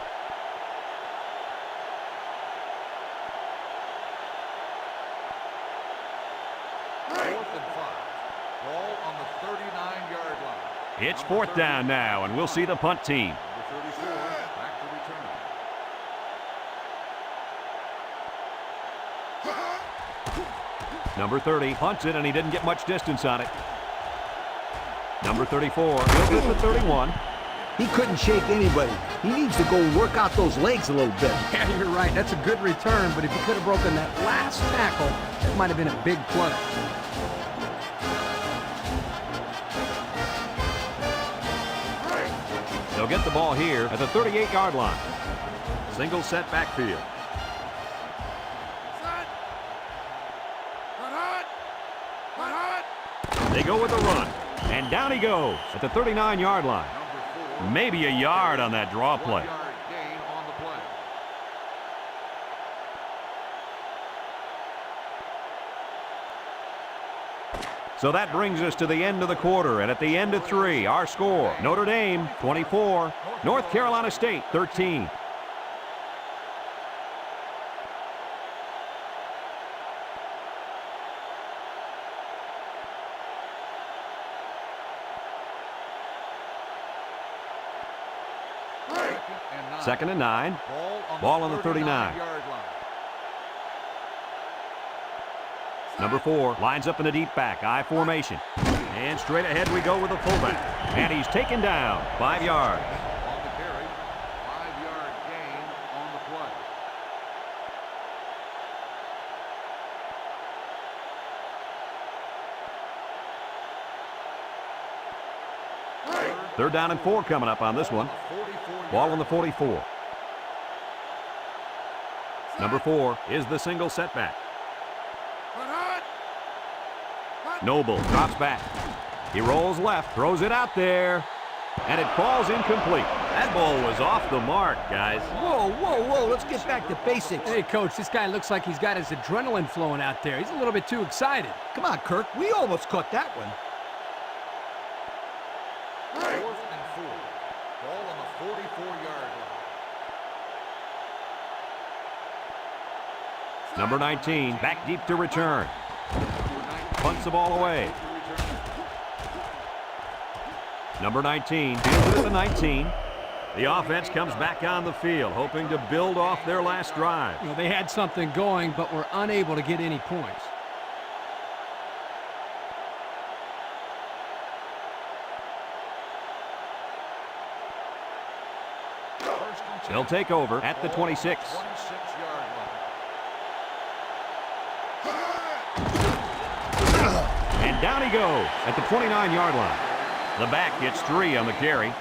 Speaker 5: Ball on the 39-yard line.
Speaker 1: It's fourth down now, and we'll see the punt team.
Speaker 5: Number 34, back to return.
Speaker 1: Number 30 punts it, and he didn't get much distance on it. Number 34 will get the 31.
Speaker 3: He couldn't shake anybody. He needs to go work out those legs a little bit.
Speaker 2: Yeah, you're right. That's a good return, but if he could have broken that last tackle, that might have been a big play.
Speaker 1: They'll get the ball here at the 38-yard line. Single set backfield. They go with a run, and down he goes at the 39-yard line. Maybe a yard on that draw play.
Speaker 5: 1 yard gain on the play.
Speaker 1: So that brings us to the end of the quarter, and at the end of 3, our score, Notre Dame 24, North Carolina State 13. Second and 9. Ball on the 39.
Speaker 5: Yard line.
Speaker 1: Number 4 lines up in a deep back, I formation. And straight ahead we go with the fullback. And he's taken down, 5 yards.
Speaker 5: On the carry, 5-yard gain on the play.
Speaker 1: Third down and 4 coming up on this one. Ball on the 44. Number 4 is the single setback. Noble drops back. He rolls left, throws it out there, and it falls incomplete. That ball was off the mark, guys.
Speaker 3: Whoa, whoa, whoa. Let's get back to basics.
Speaker 2: Hey, Coach, this guy looks like he's got his adrenaline flowing out there. He's a little bit too excited.
Speaker 3: Come on, Kirk. We almost caught that one.
Speaker 5: 4th and 4. Ball on the 44-yard line.
Speaker 1: Number 19 back deep to return. Punts the ball away. Number 19 deals it at the 19. The offense comes back on the field, hoping to build off their last drive.
Speaker 2: You know, they had something going, but were unable to get any points.
Speaker 1: They'll take over at the 26.
Speaker 5: 26-yard line.
Speaker 1: And down he goes at the 29-yard line. The back gets 3 on the carry.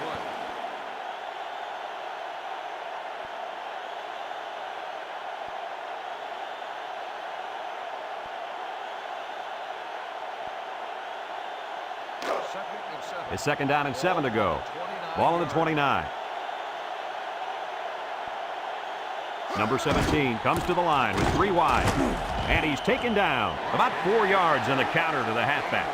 Speaker 1: It's 2nd down and 7 to go. Ball on the 29. Number 17 comes to the line with 3 wide. And he's taken down. About 4 yards on the counter to the halfback.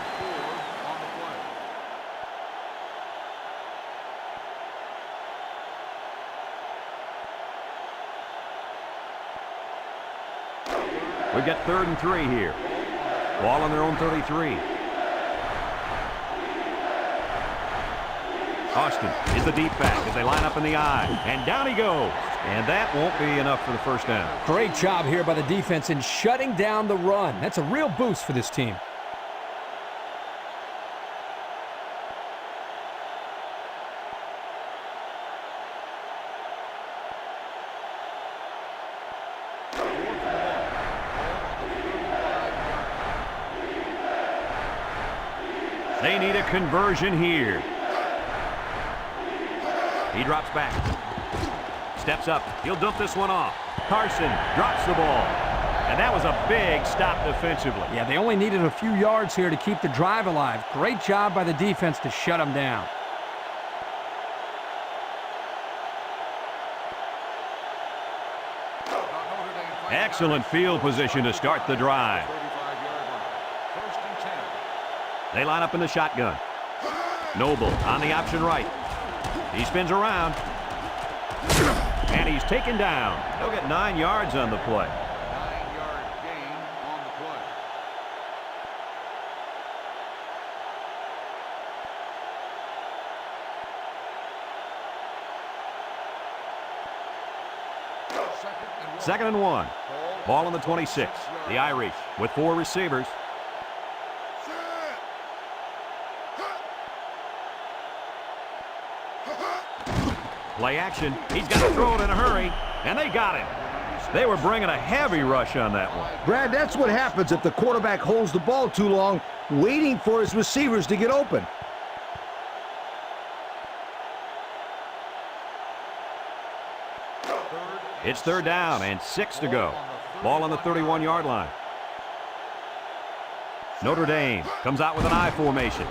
Speaker 1: We've got 3rd and 3 here. Ball on their own 33. Austin is the deep back as they line up in the I. And down he goes. And that won't be enough for the first down.
Speaker 6: Great job here by the defense in shutting down the run. That's a real boost for this team.
Speaker 1: They need a conversion here. He drops back. Steps up. He'll dump this one off. Carson drops the ball. And that was a big stop defensively.
Speaker 2: Yeah, they only needed a few yards here to keep the drive alive. Great job by the defense to shut them down.
Speaker 1: Excellent field position to start the drive. They line up in the shotgun. Noble on the option right. He spins around. And he's taken down. He'll get 9 yards on the play.
Speaker 5: 9-yard gain on the play.
Speaker 1: Second and 1. Ball on the 26. The Irish with 4 receivers. Play action. He's got to throw it in a hurry. And they got him. They were bringing a heavy rush on that one.
Speaker 3: Brad, that's what happens if the quarterback holds the ball too long, waiting for his receivers to get open.
Speaker 1: It's 3rd down and 6 to go. Ball on the 31-yard line. Notre Dame comes out with an I formation.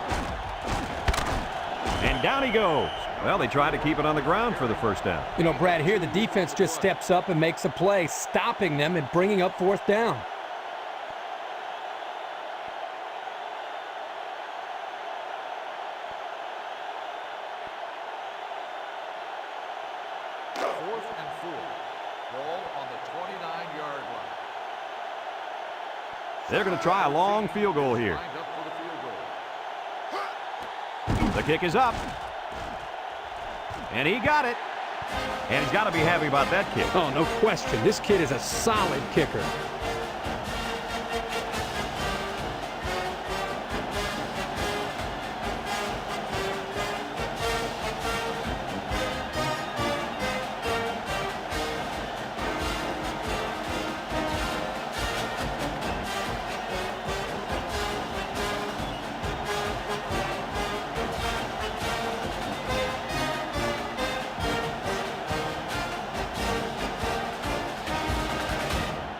Speaker 1: And down he goes. Well, they tried to keep it on the ground for the first down.
Speaker 6: You know, Brad, here the defense just steps up and makes a play, stopping them and bringing up 4th down.
Speaker 1: They're going to try a long field goal here. The kick is up. And he got it. And he's got to be happy about that kick.
Speaker 6: Oh, no question. This kid is a solid kicker.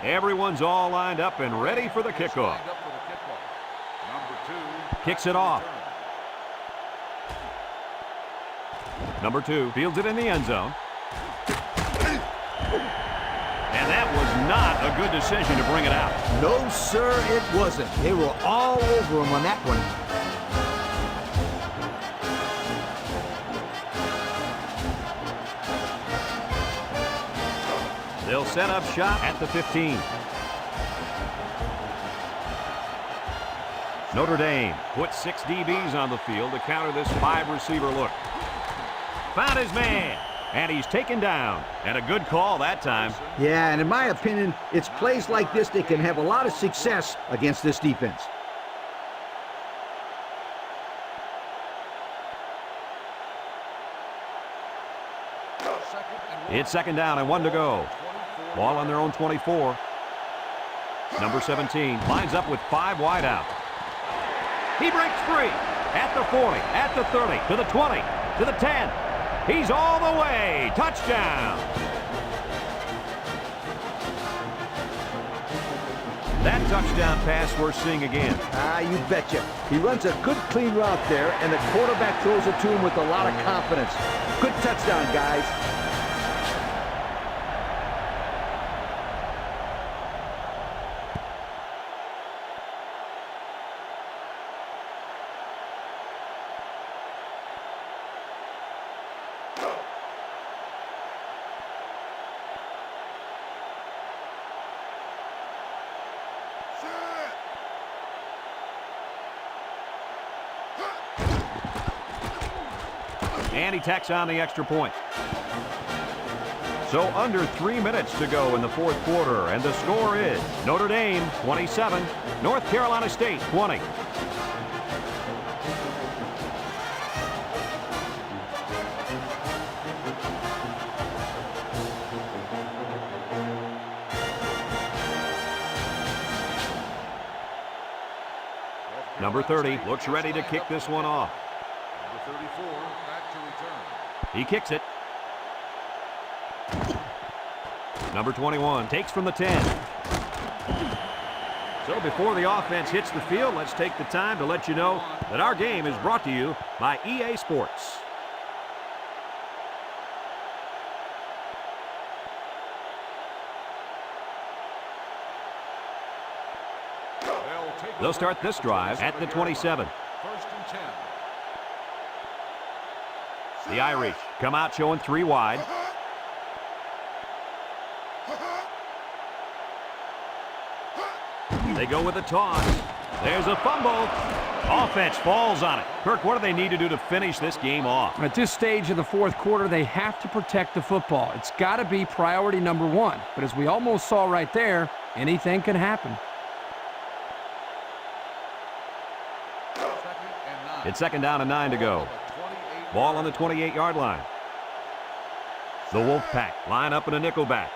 Speaker 1: Everyone's all lined up and ready for the kickoff. Kicks it off. Number 2 fields it in the end zone. And that was not a good decision to bring it out.
Speaker 3: No, sir, it wasn't. They were all over him on that one.
Speaker 1: They'll set up shop at the 15. Notre Dame puts 6 DBs on the field to counter this 5-receiver look. Found his man, and he's taken down. And a good call that time.
Speaker 3: Yeah, and in my opinion, it's plays like this that can have a lot of success against this defense.
Speaker 1: It's 2nd down and 1 to go. Ball on their own 24. Number 17 lines up with 5 wide out. He breaks free. At the 40, at the 30, to the 20, to the 10. He's all the way. Touchdown. That touchdown pass we're seeing again.
Speaker 3: You betcha. He runs a good, clean route there, and the quarterback throws it to him with a lot of confidence. Good touchdown, guys.
Speaker 1: And he tacks on the extra point. So under 3 minutes to go in the fourth quarter, and the score is Notre Dame 27, North Carolina State 20. Number 30 looks ready to kick this one off.
Speaker 5: Number 34, back to return.
Speaker 1: He kicks it. Number 21 takes from the 10. So before the offense hits the field, let's take the time to let you know that our game is brought to you by EA Sports. They'll start this drive at the 27.
Speaker 5: First and 10.
Speaker 1: The Irish come out showing 3 wide. They go with a toss. There's a fumble. Offense falls on it. Kirk, what do they need to do to finish this game off?
Speaker 2: At this stage of the fourth quarter, they have to protect the football. It's got to be priority number one. But as we almost saw right there, anything can happen.
Speaker 1: It's second down and 9 to go. Ball on the 28-yard line. The Wolfpack line up in a nickel back.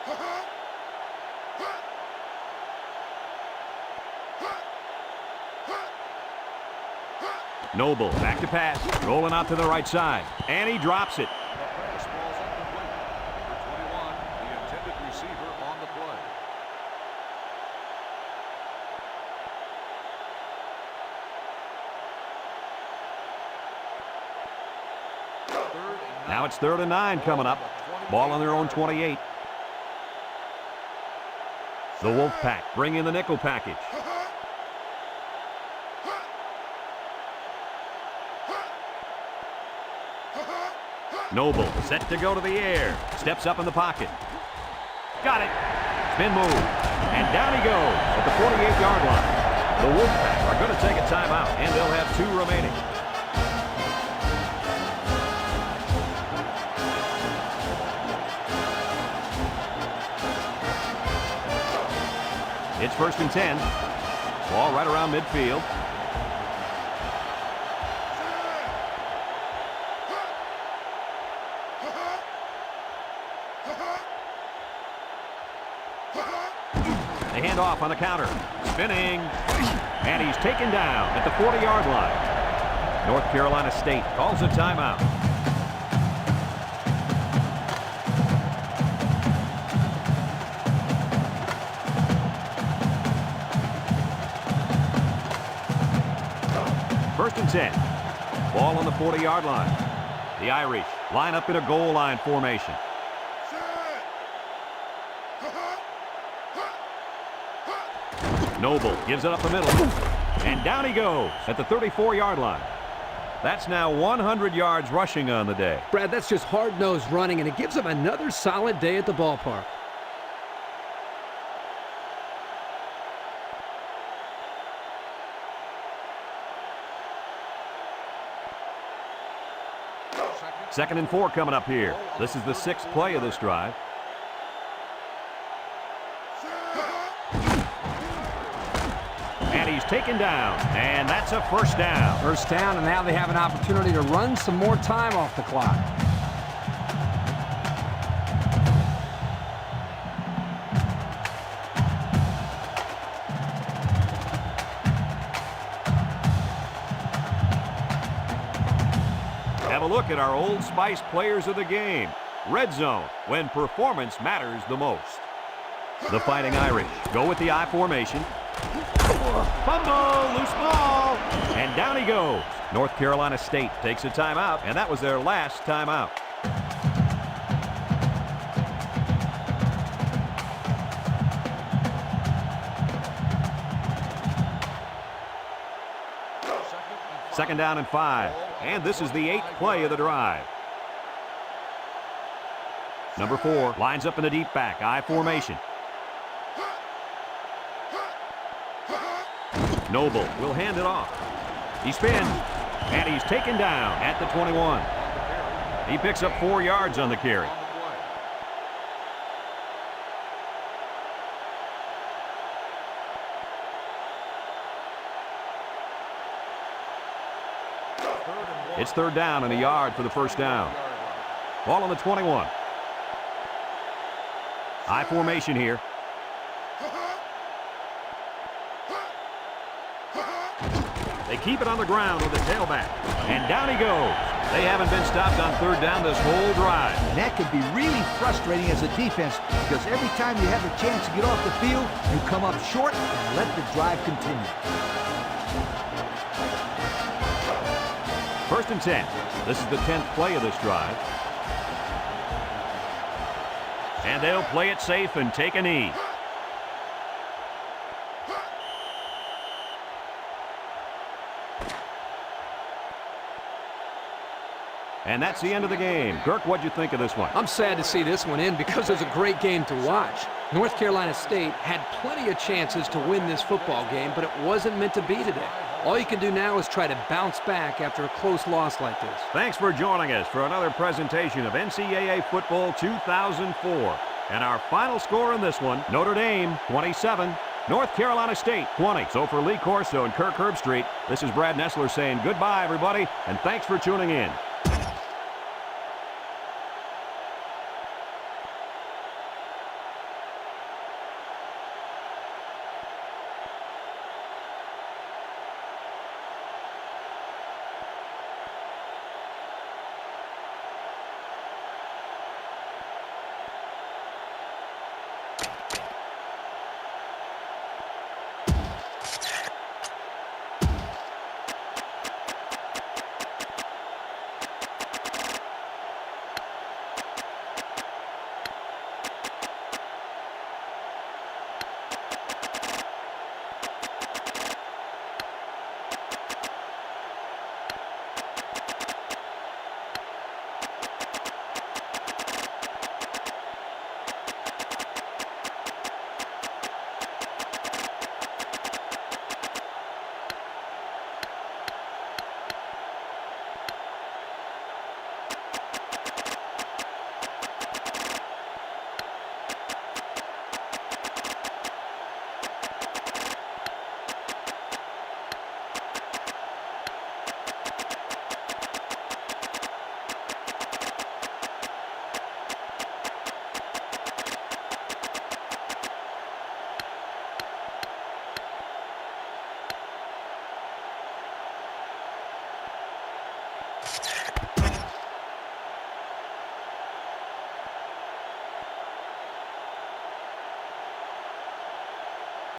Speaker 1: Noble back to pass, rolling out to the right side, and he drops it.
Speaker 5: The pass ball's incomplete. Number 21, the intended receiver on the play.
Speaker 1: Now it's 3rd and 9 coming up. Ball on their own 28. The Wolfpack bring in the nickel package. Noble set to go to the air. Steps up in the pocket. Got it. Spin move. And down he goes at the 48-yard line. The Wolfpack are going to take a timeout, and they'll have 2 remaining. It's 1st and 10. Ball right around midfield. They hand off on the counter. Spinning. And he's taken down at the 40-yard line. North Carolina State calls a timeout. First and 10. Ball on the 40-yard line. The Irish line up in a goal line formation. Noble gives it up the middle. And down he goes at the 34-yard line. That's now 100 yards rushing on the day.
Speaker 2: Brad, that's just hard-nosed running, and it gives them another solid day at the ballpark.
Speaker 1: Second and 4 coming up here. This is the 6th play of this drive. And he's taken down, and that's a first down.
Speaker 2: First down, and now they have an opportunity to run some more time off the clock.
Speaker 1: have a look at our Old Spice players of the game. Red zone, when performance matters the most. The Fighting Irish go with the I formation. Fumble, loose ball, and down he goes. North Carolina State takes a timeout, and that was their last timeout. Second down and 5, and this is the 8th play of the drive. Number 4 lines up in the deep back, I formation. Noble will hand it off. He spins, and he's taken down at the 21. He picks up 4 yards on the carry. It's third down and a yard for the first down. Ball on the 21. I formation here. They keep it on the ground with the tailback. And down he goes. They haven't been stopped on third down this whole drive.
Speaker 3: And that can be really frustrating as a defense because every time you have a chance to get off the field, you come up short and let the drive continue.
Speaker 1: First and 10. This is the 10th play of this drive. And they'll play it safe and take a knee. And that's the end of the game. Kirk, what'd you think of this one?
Speaker 2: I'm sad to see this one end because it was a great game to watch. North Carolina State had plenty of chances to win this football game, but it wasn't meant to be today. All you can do now is try to bounce back after a close loss like this.
Speaker 1: Thanks for joining us for another presentation of NCAA Football 2004. And our final score in this one, Notre Dame 27, North Carolina State 20. So for Lee Corso and Kirk Herbstreit, this is Brad Nessler saying goodbye, everybody, and thanks for tuning in.